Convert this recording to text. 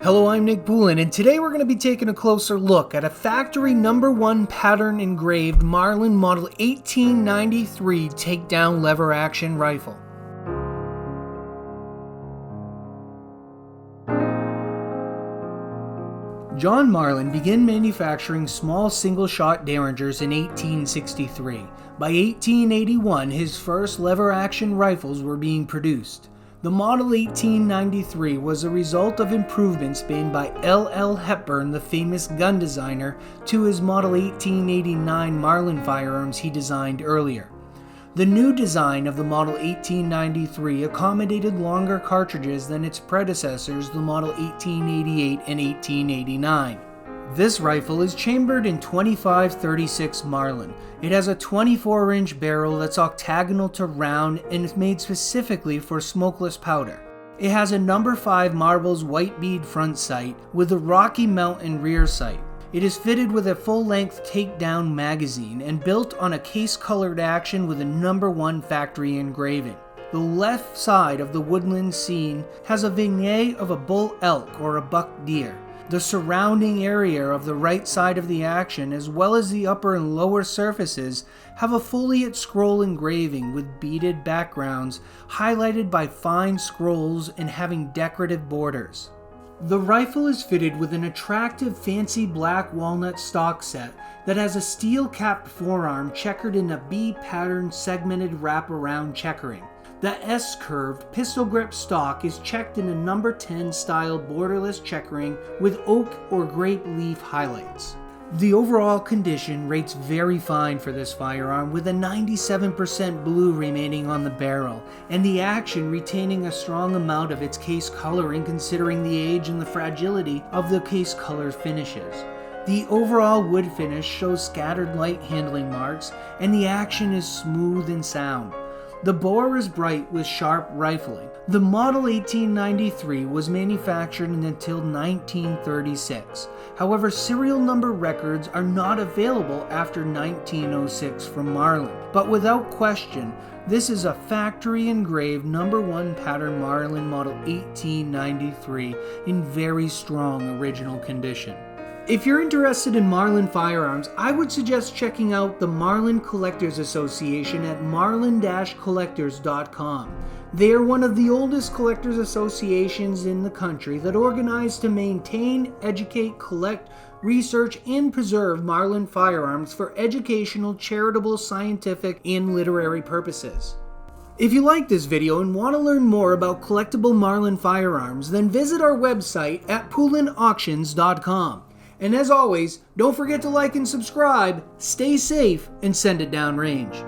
Hello, I'm Nick Poulin, and today we're going to be taking a closer look at a factory #1 pattern engraved Marlin Model 1893 Takedown lever action rifle. John Marlin began manufacturing small single-shot derringers in 1863. By 1881, his first lever-action rifles were being produced. The Model 1893 was a result of improvements made by L. Hepburn, the famous gun designer, to his Model 1889 Marlin firearms he designed earlier. The new design of the Model 1893 accommodated longer cartridges than its predecessors, the Model 1888 and 1889. This rifle is chambered in 25-36 Marlin. It has a 24-inch barrel that's octagonal to round and is made specifically for smokeless powder. It has a No. 5 Marbles white bead front sight with a Rocky Mountain rear sight. It is fitted with a full-length Takedown magazine and built on a case-colored action with a No. 1 factory engraving. The left side of the woodland scene has a vignette of a bull elk or a buck deer. The surrounding area of the right side of the action, as well as the upper and lower surfaces, have a foliate scroll engraving with beaded backgrounds highlighted by fine scrolls and having decorative borders. The rifle is fitted with an attractive fancy black walnut stock set that has a steel-capped forearm checkered in a B pattern segmented wraparound checkering. The S-curved pistol grip stock is checked in a No. 10 style borderless checkering with oak or grape leaf highlights. The overall condition rates very fine for this firearm, with a 97% blue remaining on the barrel, and the action retaining a strong amount of its case coloring considering the age and the fragility of the case color finishes. The overall wood finish shows scattered light handling marks, and the action is smooth and sound. The bore is bright with sharp rifling. The Model 1893 was manufactured until 1936. However, serial number records are not available after 1906 from Marlin. But without question, this is a factory engraved No. 1 pattern Marlin Model 1893 in very strong original condition. If you're interested in Marlin firearms, I would suggest checking out the Marlin Collectors Association at marlin-collectors.com. They are one of the oldest collectors associations in the country that organize to maintain, educate, collect, research, and preserve Marlin firearms for educational, charitable, scientific, and literary purposes. If you like this video and want to learn more about collectible Marlin firearms, then visit our website at poulinauctions.com. And as always, don't forget to like and subscribe, stay safe, and send it downrange.